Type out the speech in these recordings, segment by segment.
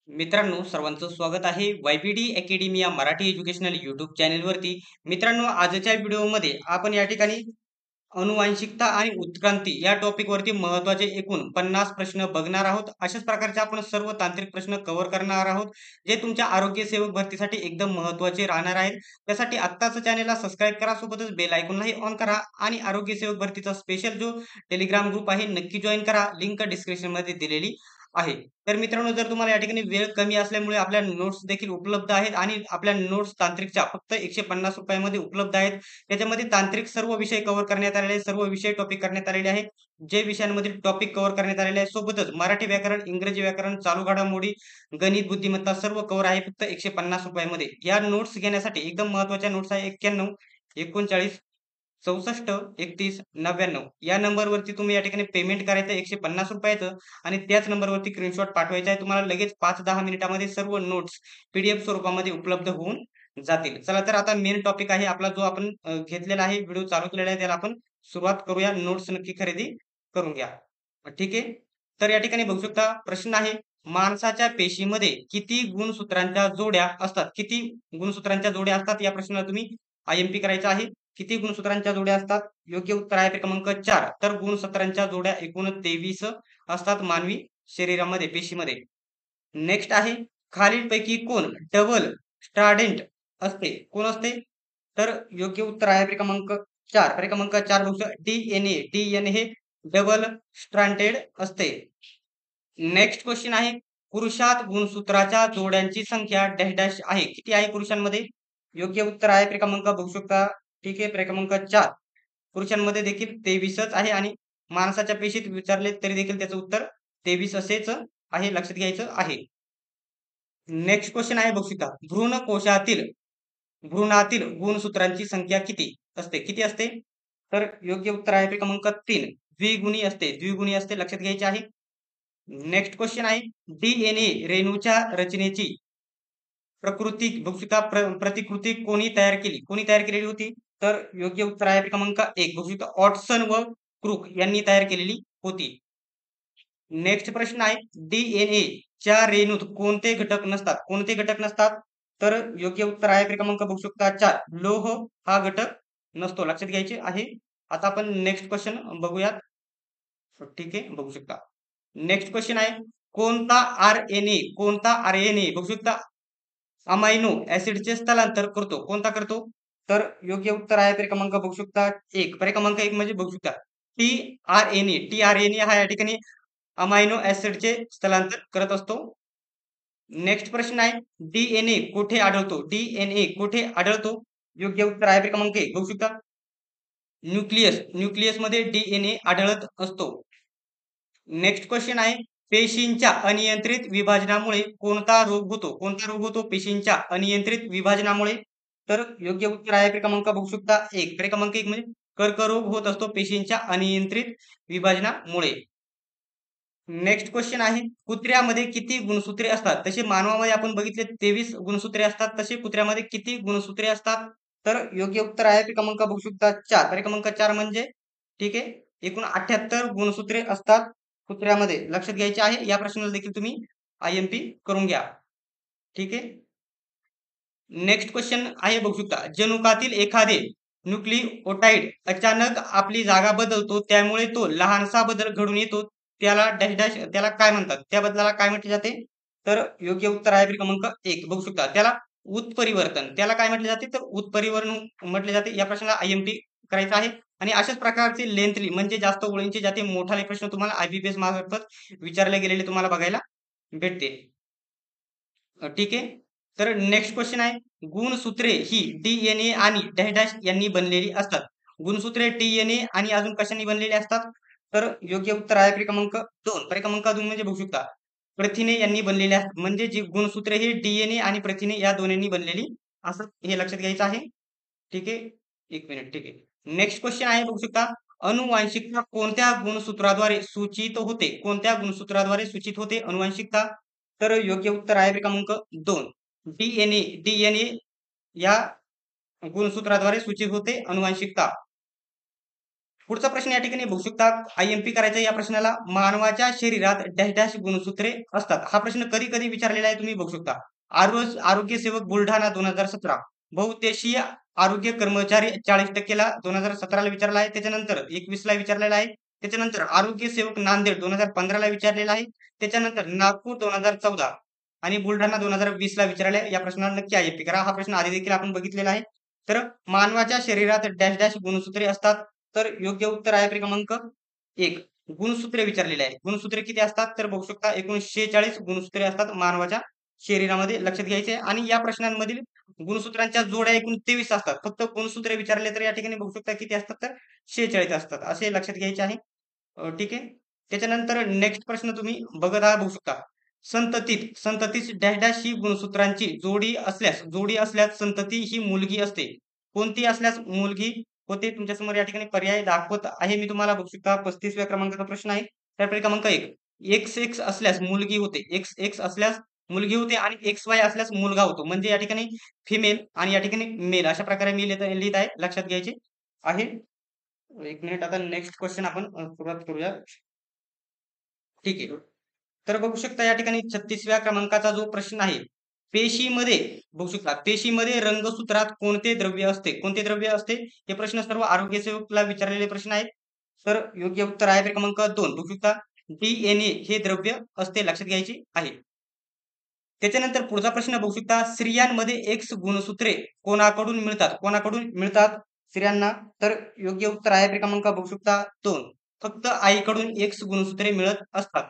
मित्रांनो, सर्वांचं स्वागत आहे YPD अकॅडमी या मराठी एज्युकेशनल यूट्यूब चॅनलवरती. मित्रांनो, आजच्या व्हिडिओमध्ये आपण या ठिकाणी अनुवांशिकता आणि उत्क्रांती या टॉपिकवरती महत्त्वाचे एकूण 50 प्रश्न बघणार आहोत. अशाच प्रकारचे आपण सर्व तांत्रिक प्रश्न कव्हर करणार आहोत, जे तुमच्या आरोग्य सेवक भरतीसाठी एकदम महत्त्वाचे राहणार आहेत. त्यासाठी आत्ताच चॅनेलला सबस्क्राईब करा, सोबतच बेल आयकॉनलाही ऑन करा आणि आरोग्य सेवक भरतीचा स्पेशल जो टेलिग्राम ग्रुप आहे नक्की जॉइन करा. लिंक डिस्क्रिप्शनमध्ये दिलेली आहे. तर मित्रांनो, जर तुम्हाला या ठिकाणी वेळ कमी असल्यामुळे आपल्या नोट्स देखील उपलब्ध आहेत आणि आपल्या नोट्स तांत्रिकच्या फक्त ₹150 मध्ये उपलब्ध आहेत. त्याच्यामध्ये तांत्रिक सर्व विषय कव्हर करण्यात आलेले आहेत. सर्व विषय टॉपिक करण्यात आलेले आहेत. जे विषयांमधील टॉपिक कव्हर करण्यात आलेले आहेत. सोबतच मराठी व्याकरण, इंग्रजी व्याकरण, चालू घडामोडी, गणित, बुद्धिमत्ता सर्व कव्हर आहे फक्त ₹150 मध्ये. या नोट्स घेण्यासाठी एकदम महत्त्वाच्या नोट्स आहे 91 39 64 31 99 या नंबरवरती तुम्ही या ठिकाणी पेमेंट करायचं ₹150 आणि त्याच नंबरवरती स्क्रीनशॉट पाठवायचा आहे. तुम्हाला लगेच 5-10 मिनिटामध्ये सर्व नोट्स पीडीएफ स्वरूपामध्ये उपलब्ध होऊन जातील. चला तर आता मेन टॉपिक आहे आपला जो आपण घेतलेला आहे, व्हिडिओ चालू केलेला आहे, त्याला आपण सुरुवात करूया. नोट्स नक्की खरेदी करून घ्या. ठीक आहे. तर या ठिकाणी बघू शकता प्रश्न आहे, माणसाच्या पेशीमध्ये किती गुणसूत्रांच्या जोड्या असतात? किती गुणसूत्रांच्या जोड्या असतात? या प्रश्नाला तुम्ही आयएमपी करायचा आहे. किती गुणसूत्रांच्या जोड्या असतात? योग्य उत्तर आहे क्रमांक 4. तर गुणसूत्रांच्या जोड्या एकूण 23 असतात मानवी शरीरामध्ये, पेशीमध्ये. नेक्स्ट आहे, खालीलपैकी कोण डबल स्ट्राडेंट असते? कोण असते? तर योग्य उत्तर आहे क्रमांक 4. क्रमांक 4 बघू शकता डीएनए. डीएनए हे डबल स्ट्रँडेड असते. नेक्स्ट क्वेश्चन आहे, पुरुषात गुणसूत्राच्या जोड्यांची संख्या डॅश डॅश आहे. किती आहे पुरुषांमध्ये? योग्य उत्तर आहे क्रमांक बघू शकता. ठीक आहे, क्रमांक 4. पुरुषांमध्ये देखील 23च आहे आणि माणसाच्या पेशीत विचारले तरी देखील त्याचं उत्तर 23 असेच आहे, लक्षात घ्यायचं आहे. नेक्स्ट क्वेश्चन आहे बघू शकता, भ्रूणातील गुणसूत्रांची संख्या किती असते? किती असते? तर योग्य उत्तर आहे क्रमांक 3. द्विगुणी असते. द्विगुणी असते, लक्षात घ्यायचे आहे. नेक्स्ट क्वेश्चन आहे, डीएनए रेणूच्या रचनेची प्रकृती बघू शकता प्रतिकृती कोणी तयार केली? कोणी तयार केलेली होती? तर योग्य उत्तर आहे क्रमांक 1 बघू शकता ऑटसन व क्रूक यांनी तयार केलेली होती. नेक्स्ट प्रश्न आहे, डीएनए च्या रेणूत कोणते घटक नसतात? कोणते घटक नसतात? तर योग्य उत्तर आहे क्रमांक बघू शकता 4. लोह हा घटक नसतो, लक्षात घ्यायचे आहे. आता आपण नेक्स्ट क्वेश्चन बघूयात. ठीक आहे, बघू शकता. नेक्स्ट क्वेश्चन आहे, कोणता आरएनए बघू शकता अमायनो ऍसिडचे स्थलांतर करतो? कोणता करतो? तर योग्य उत्तर आहे क्रमांक बघू शकता 1. क्रमांक 1 म्हणजे बघू शकता टीआरएनए. टीआरएनए हा या ठिकाणी अमायनो ऍसिडचे स्थलांतर करत असतो. नेक्स्ट प्रश्न आहे, डीएनए कुठे आढळतो? डीएनए कुठे आढळतो? योग्य उत्तर आहे क्रमांक 1 बघू शकता न्यूक्लियसमध्ये डीएनए आढळत असतो. नेक्स्ट क्वेश्चन आहे, पेशींच्या अनियंत्रित विभाजनामुळे कोणता रोग होतो? कोणता रोग होतो पेशींच्या अनियंत्रित विभाजनामुळे? तर योग्य उत्तर आहे क्रमांक बघू शकता 1. क्रमांक 1 म्हणजे कर्करोग होत असतो पेशींच्या अनियंत्रित विभाजनामुळे. नेक्स्ट क्वेश्चन आहे, कुत्र्यामध्ये किती गुणसूत्रे असतात? तसे मानवामध्ये आपण बघितले 23 गुणसूत्रे असतात, तसे कुत्र्यामध्ये किती गुणसूत्रे असतात? तर योग्य उत्तर आहे क्रमांक बघू शकता 4. क्रमांक 4 म्हणजे ठीक आहे, एकूण 78 गुणसूत्रे असतात कुत्र्यामध्ये, लक्षात घ्यायचे आहे. या प्रश्नाला देखील तुम्ही आयएमपी करून घ्या. ठीक आहे. नेक्स्ट क्वेश्चन आहे बघू शकता, जनुकातील एखादे न्यूक्लिओटाइड अचानक आपली जागा बदलतो, त्यामुळे तो लहानसा बदल घडून येतो, त्याला डॅश डॅश त्याला काय म्हणतात? त्या बदलाला काय म्हटले जाते? तर योग्य उत्तर आहे क्रमांक 1 बघू शकता त्याला उत्परिवर्तन. त्याला काय म्हटले जाते? तर उत्परिवर्तन म्हटले जाते. या प्रश्नाला आयएमपी करायचा आहे. आणि अशाच प्रकारचे लेंथली म्हणजे जास्त ओळींचे जाते मोठाले प्रश्न तुम्हाला आयबीपीएस मार्फत विचारले गेलेले तुम्हाला बघायला भेटते. ठीक आहे. तर नेक्स्ट क्वेश्चन आहे, गुणसूत्रे ही डीएनए आणि डॅश डॅश यांनी बनलेली असतात. गुणसूत्रे डीएनए आणि अजून कशाने बनलेली असतात? तर योग्य उत्तर आहे क्रमांक 2. क्रमांक 2 म्हणजे बघू शकता प्रथिने यांनी बनलेली असतात. म्हणजे जी गुणसूत्रे ही डीएनए आणि प्रथिने या दोन्हींनी बनलेली असं हे लक्षात घ्यायचं आहे. ठीक आहे, एक मिनिट. ठीक आहे. नेक्स्ट क्वेश्चन आहे बघू शकता, अनुवांशिकता कोणत्या गुणसूत्राद्वारे सूचित होते? कोणत्या गुणसूत्राद्वारे सूचित होते अनुवांशिकता? तर योग्य उत्तर आहे क्रमांक 2. डीएनए. डीएनए या गुणसूत्राद्वारे सूचित होते अनुवांशिकता. पुढचा प्रश्न या ठिकाणी बघू शकता, IMP करायचा या प्रश्नाला. मानवाच्या शरीरात डॅश डॅश गुणसूत्रे असतात. हा प्रश्न कधी कधी विचारलेला आहे, तुम्ही बघू शकता. आरोग्य सेवक बुलढाणा 2017, बहुउद्देशीय आरोग्य कर्मचारी 40%ला 2017ला विचारला आहे. त्याच्यानंतर 21ला विचारलेला आहे. त्याच्यानंतर आरोग्य सेवक नांदेड 2015ला विचारलेला आहे. त्याच्यानंतर नागपूर 2014 आणि बुलढाणा 2020ला विचारले. या प्रश्नाला नक्की IMP करा. हा प्रश्न आधी देखील आपण बघितलेला आहे. तर मानवाच्या शरीरात डॅश डॅश गुणसूत्रे असतात. तर योग्य उत्तर आहे क्रमांक 1. गुणसूत्रे विचारलेले आहे. गुणसूत्रे किती असतात तर बघू शकता, 46 गुणसूत्रे असतात मानवाच्या शरीरामध्ये, लक्षात घ्यायचे. आणि या प्रश्नांमधील गुणसूत्रांच्या जोड्या एकूण 23 असतात. फक्त गुणसूत्रे विचारले तर या ठिकाणी बघू शकता किती असतात तर 46 असतात, असे लक्षात घ्यायचे आहे. ठीक आहे. त्याच्यानंतर नेक्स्ट प्रश्न तुम्ही बघत आहात, बघू शकता. संततीत डॅश डॅश ही गुणसूत्रांची जोडी असल्यास संतती ही मुलगी असते. कोणती असल्यास मुलगी होते? तुमच्यासमोर या ठिकाणी पर्याय दाखवत आहे मी तुम्हाला, बघू शकता. 35व्या क्रमांकाचा प्रश्न आहे. त्यापैकी क्रमांक 1, XX असल्यास मुलगी होते. XX असल्यास मुलगी होते आणि XY असल्यास मुलगा होतो. म्हणजे या ठिकाणी फिमेल आणि या ठिकाणी मेल अशा प्रकारे मी लिहित आहे, लक्षात घ्यायचे आहे. एक मिनिट, आता नेक्स्ट क्वेश्चन आपण सुरुवात करूया. ठीक आहे. तर बघू शकता या ठिकाणी 36व्या क्रमांकाचा जो प्रश्न आहे, पेशीमध्ये बघू शकता, पेशीमध्ये रंगसूत्रात कोणते द्रव्य असते? कोणते द्रव्य असते? हे प्रश्न सर्व आरोग्य सेवकला विचारलेले प्रश्न आहेत. तर योग्य उत्तर आहे क्रमांक 2. बघू शकता, DNA हे द्रव्य असते, लक्षात घ्यायची आहे. त्याच्यानंतर पुढचा प्रश्न बघू शकता, स्त्रियांमध्ये X गुणसूत्रे कोणाकडून मिळतात? कोणाकडून मिळतात स्त्रियांना? तर योग्य उत्तर आहे क्रमांक बघू शकता 2. फक्त आईकडून X गुणसूत्रे मिळत असतात.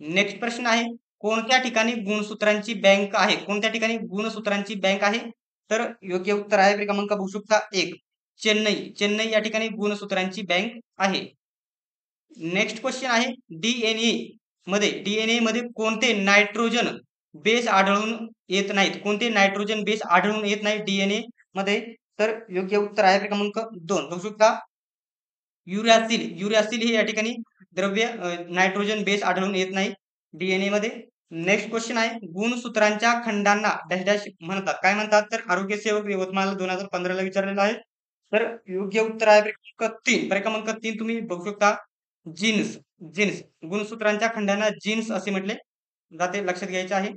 नेक्स्ट प्रश्न आहे, कोणत्या ठिकाणी गुणसूत्रांची बँक आहे? कोणत्या ठिकाणी गुणसूत्रांची बँक आहे? तर योग्य उत्तर आहे क्रमांक बघू शकता 1. चेन्नई या ठिकाणी गुणसूत्रांची बँक आहे. नेक्स्ट क्वेश्चन आहे, डीएनए मध्ये कोणते नायट्रोजन बेस आढळून येत नाहीत? कोणते नायट्रोजन बेस आढळून येत नाहीत डीएनए मध्ये? तर योग्य उत्तर आहे क्रमांक 2. बघू शकता, युरॅसिल हे या ठिकाणी द्रव्य नायट्रोजन बेस आढळून येत नाही डीएनए मध्ये. नेक्स्ट क्वेश्चन आहे, गुणसूत्रांच्या खंडांना डॅश डॅश म्हणतात. काय म्हणतात? तर आरोग्य सेवक यवतमाळ 2015ला विचारलेला आहे. तर योग्य उत्तर आहे क्रमांक 3. क्रमांक 3 तुम्ही बघू शकता, जीन्स. गुणसूत्रांच्या खंडांना जीन्स असे म्हटले जाते, लक्षात घ्यायचे आहे.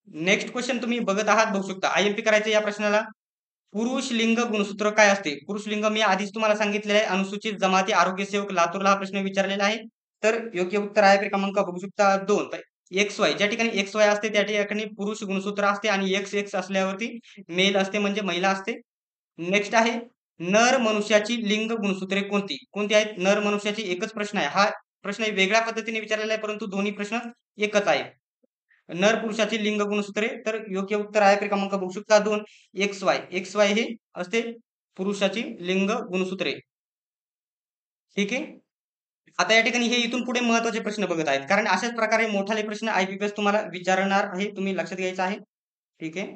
नेक्स्ट क्वेश्चन तुम्ही बघत आहात, बघू शकता. IMP करायचे या प्रश्नाला. पुरुष लिंग गुणसूत्र काय असते? पुरुष लिंग मी आधीच तुम्हाला सांगितलेले आहे. अनुसूचित जमाती आरोग्य सेवक लातूरला हा प्रश्न विचारलेला आहे. तर योग्य उत्तर आहे क्रमांक बघू शकता 2. XY, ज्या ठिकाणी XY असते त्या ठिकाणी पुरुष गुणसूत्र असते आणि XX असल्यावरती मेल असते, म्हणजे महिला असते. नेक्स्ट आहे, नर मनुष्याची लिंग गुणसूत्रे कोणती? कोणती आहेत नर मनुष्याची? एकच प्रश्न आहे. हा प्रश्न वेगळ्या पद्धतीने विचारलेला आहे, परंतु दोन्ही प्रश्न एकच आहे. नर पुरुषाची लिंग गुणसूत्रे. तर योग्य उत्तर आहे क्रमांक बघू शकता 2. XY हे असते पुरुषाची लिंग गुणसूत्रे. ठीक आहे. आता या ठिकाणी हे इथून पुढे महत्वाचे प्रश्न बघत आहेत, कारण अशाच प्रकारे मोठाले प्रश्न IPPS तुम्हाला विचारणार आहे, तुम्ही लक्षात घ्यायचं आहे. ठीक आहे.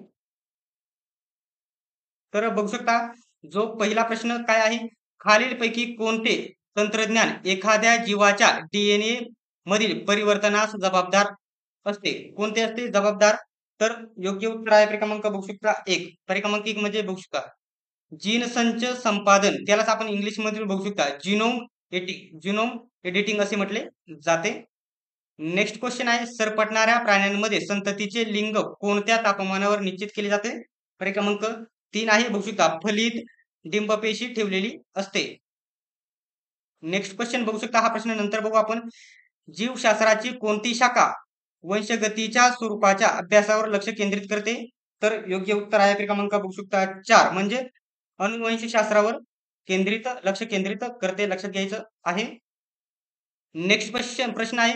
तर बघू शकता, जो पहिला प्रश्न काय आहे, खालीलपैकी कोणते तंत्रज्ञान एखाद्या जीवाच्या डीएनए मधील परिवर्तनास जबाबदार असते? कोणते असते जबाबदार? तर योग्य उत्तर आहे क्रमांक बघू शकता 1. क्रमांक 1 म्हणजे बघू शकता, जीन संच संपादन, त्यालाच आपण इंग्लिश मध्ये बघू शकता जीनोम एडिटिंग असे म्हटले जाते. नेक्स्ट क्वेश्चन आहे, सरपटणाऱ्या प्राण्यांमध्ये संततीचे लिंग कोणत्या तापमानावर निश्चित केले जाते? क्रमांक 3 आहे, बघू शकता, फलित डिंबपेशी ठेवलेली असते. नेक्स्ट क्वेश्चन बघू शकता, हा प्रश्न नंतर बघू आपण. जीवशास्त्राची कोणती शाखा वंशगतीच्या स्वरूपाच्या अभ्यासावर लक्ष केंद्रित करते? तर योग्य उत्तर आहे क्रमांक बघू शकता 4. म्हणजे अनुवंशशास्त्रावर लक्ष केंद्रित करते, लक्षात घ्यायचं आहे. नेक्स्ट प्रश्न आहे,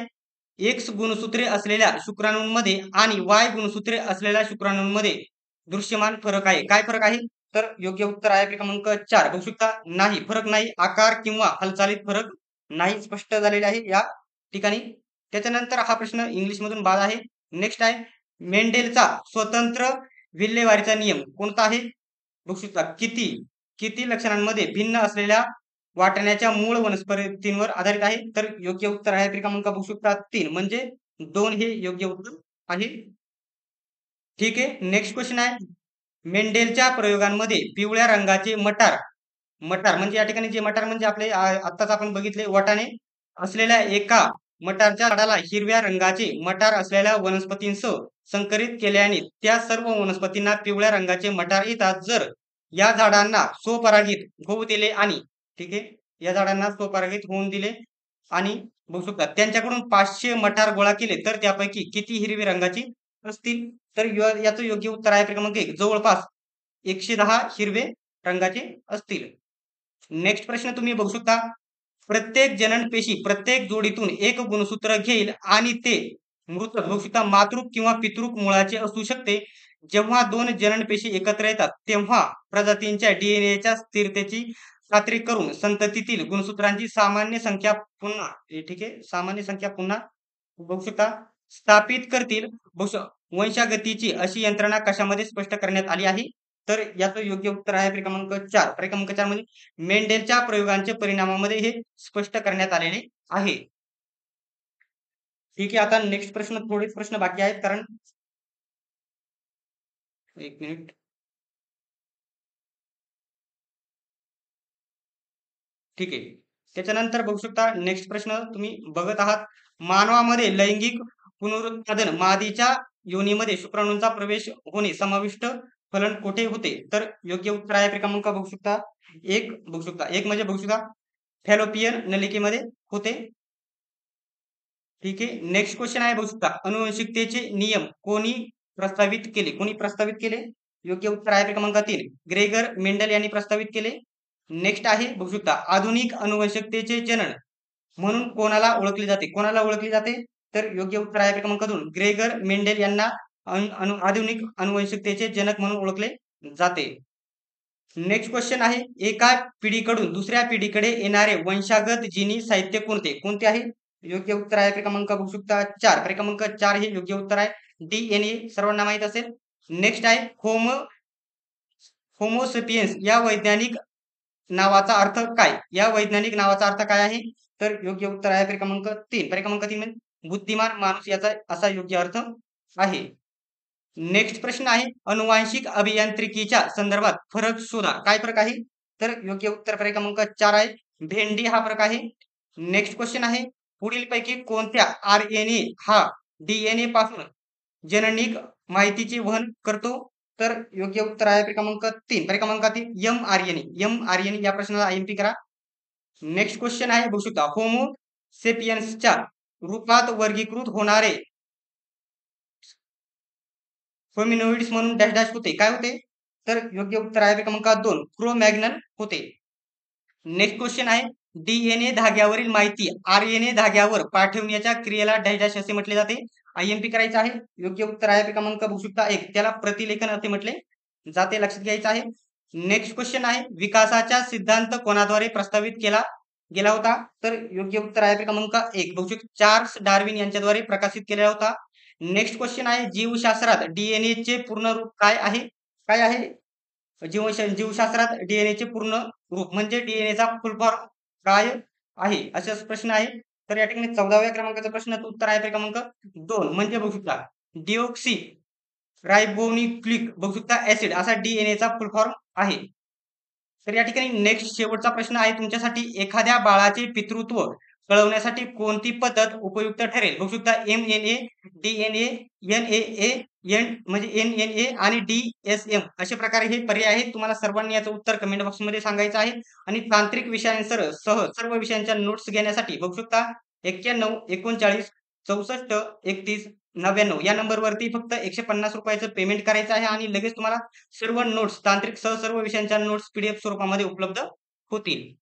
X गुणसूत्रे असलेल्या शुक्राणूंमध्ये आणि Y गुणसूत्रे असलेल्या शुक्राणूंमध्ये दृश्यमान फरक आहे. काय फरक आहे? तर योग्य उत्तर आहे क्रमांक 4. बघू शकता, नाही, फरक नाही. आकार किंवा हालचालीत फरक नाही स्पष्ट झालेले आहे या ठिकाणी. त्याच्यानंतर हा प्रश्न इंग्लिश मधून बाद आहे. नेक्स्ट आहे, मेंडेलचा स्वतंत्र विल्हेवारीचा नियम कोणता आहे? बघू शकता, किती लक्षणांमध्ये भिन्न असलेल्या वाटण्याच्या मूळ वनस्पतींवर आधारित आहे? तर योग्य उत्तर आहे क्रमांक बघू शकता 3. म्हणजे 2 हे योग्य उत्तर आहे. ठीक आहे. नेक्स्ट क्वेश्चन आहे, मेंडेलच्या प्रयोगांमध्ये पिवळ्या रंगाचे मटार मटार म्हणजे या ठिकाणी जे मटार म्हणजे आपले आत्ताच आपण बघितले वाटाणे असलेल्या एका मटारच्या झाडाला हिरव्या रंगाचे मटार असलेल्या वनस्पतींसह संकरित केल्याने त्या सर्व वनस्पतींना पिवळ्या रंगाचे मटार येतात. जर या झाडांना स्वपरागित होऊ दिले आणि ठीक आहे, या झाडांना स्वपरागित होऊन दिले आणि बघू शकता त्यांच्याकडून 500 मटार गोळा केले तर त्यापैकी किती हिरवी रंगाची असतील? तर याचं योग्य उत्तर आहे क्रमांक 1 जवळपास 110 हिरवे रंगाचे असतील. नेक्स्ट प्रश्न तुम्ही बघू शकता. प्रत्येक जनन पेशी प्रत्येक जोडीतून एक गुणसूत्र घेईल आणि ते मृतक बघू शकता मातृक किंवा पितृक मुळाचे असू शकते. जेव्हा दोन जनन पेशी एकत्र येतात तेव्हा प्रजातींच्या डीएनएच्या स्थिरतेची खात्री करून संततीतील गुणसूत्रांची सामान्य संख्या पुन्हा ठीक आहे सामान्य संख्या पुन्हा बघू शकता स्थापित करतील. वंशागतीची अशी यंत्रणा कशामध्ये स्पष्ट करण्यात आली आहे? तर याचं योग्य उत्तर आहे क्रमांक 4. क्रमांक 4 म्हणजे मेंडेलच्या प्रयोगांच्या परिणामामध्ये हे स्पष्ट करण्यात आलेले आहे. ठीक आहे, आता नेक्स्ट प्रश्न थोडेच प्रश्न बाकी आहेत कारण एक मिनिट. ठीक आहे, त्याच्यानंतर बघू शकता नेक्स्ट प्रश्न तुम्ही बघत आहात. मानवामध्ये लैंगिक पुनरुत्पादन मादीच्या योनीमध्ये शुक्राणूंचा प्रवेश होणे समाविष्ट फलन कुठे होते? तर योग्य उत्तर आहे क्रमांक बघू शकता एक म्हणजे बघू शकता फॅलोपियन नलिकेमध्ये होते. ठीक आहे, नेक्स्ट क्वेश्चन आहे बघू शकता अनुवंशिकतेचे नियम कोणी प्रस्तावित केले? कोणी प्रस्तावित केले? योग्य उत्तर आहे क्रमांक 3 ग्रेगर मेंडल यांनी प्रस्तावित केले. नेक्स्ट आहे बघू शकता आधुनिक अनुवंशिकतेचे जनन म्हणून कोणाला ओळखले जाते? कोणाला ओळखले जाते? तर योग्य उत्तर आहे क्रमांक 2 ग्रेगर मेंडेल यांना आधुनिक अनुवंशिकतेचे जनक म्हणून ओळखले जाते. नेक्स्ट क्वेश्चन आहे एका पिढीकडून दुसऱ्या पिढीकडे येणारे वंशागत जिनी साहित्य कोणते? कोणते आहे? योग्य उत्तर आहे क्रमांक बघू शकता 4. क्रमांक 4 हे योग्य उत्तर आहे डीएनए सर्वांना माहित असेल. नेक्स्ट आहे होमोसेपियन्स या वैज्ञानिक नावाचा अर्थ काय? या वैज्ञानिक नावाचा अर्थ काय आहे? तर योग्य उत्तर आहे क्रमांक 3. क्रमांक 3 म्हणजे बुद्धिमान माणूस याचा असा योग्य अर्थ आहे. नेक्स्ट प्रश्न आहे अनुवांशिक अभियांत्रिकीच्या संदर्भात फरक शोधा. काय फरक आहे? तर योग्य उत्तर क्रमांक 4 आहे भेंडी हा फरक आहे. नेक्स्ट क्वेश्चन आहे पुढील पैकी कोणत्या आरएनए हा डीएनए पासून जननिक माहितीचे वहन करतो? तर योग्य उत्तर आहे क्रमांक 3. क्रमांक 3 एमआरएनए या प्रश्नाला आयएमपी करा. नेक्स्ट क्वेश्चन आहे बघू शकता होमो सेपियन्सच्या रूपात वर्गीकृत होणारे होमिनोइड्स म्हणून डॅश डॅश होते. काय होते? तर योग्य उत्तर आहे क्रमांक 2 क्रोमॅग्नन होते. नेक्स्ट क्वेश्चन आहे डीएनए धाग्यावरील माहिती आरएनए धाग्यावर पाठवण्याच्या क्रियेला डॅश डॅश असे म्हटले जाते. आयएमपी करायचं आहे. योग्य उत्तर आहे क्रमांक बघू शकता 1 त्याला प्रतिलेखन असे म्हटले जाते. लक्षात घ्यायचं आहे. नेक्स्ट क्वेश्चन आहे विकासाचा सिद्धांत कोणाद्वारे प्रस्तावित केला गेला होता? तर योग्य उत्तर आहे क्रमांक 1 बघू शकता चार्ल्स डार्विन यांच्याद्वारे प्रकाशित केला होता. नेक्स्ट क्वेश्चन आहे जीवशास्त्रात डीएनए चे पूर्ण रूप काय आहे? काय आहे? जीवशास्त्रात डीएनए चे पूर्ण रूप म्हणजे डीएनएचा फुल फॉर्म काय आहे? असा प्रश्न आहे. तर या ठिकाणी 14व्या क्रमांकाचा प्रश्नाचं उत्तर आहे क्रमांक 2 म्हणजे बघू शकता डिओक्सी रायबोन्यूक्लिक बघू शकता ऍसिड असा डीएनएचा फुल फॉर्म आहे. तर या ठिकाणी नेक्स्ट शेवटचा प्रश्न आहे तुमच्यासाठी एखाद्या बाळाचे पितृत्व कळवण्यासाठी कोणती पद्धत उपयुक्त ठरेल? बघू शकता एमएनए, डीएनए, एनएए, एन म्हणजे एनएनए आणि डीएसएम अशा प्रकारे हे पर्याय आहेत. तुम्हाला सर्वांनी याचं उत्तर कमेंट बॉक्समध्ये सांगायचं आहे. आणि तांत्रिक विषयांसह सर्व विषयांच्या नोट्स घेण्यासाठी बघू शकता 91 39 64 31 99 या नंबरवरती फक्त 150 रुपयाचं पेमेंट करायचं आहे आणि लगेच तुम्हाला सर्व नोट्स तांत्रिक सर्व विषयांच्या नोट्स पीडीएफ स्वरूपामध्ये उपलब्ध होतील.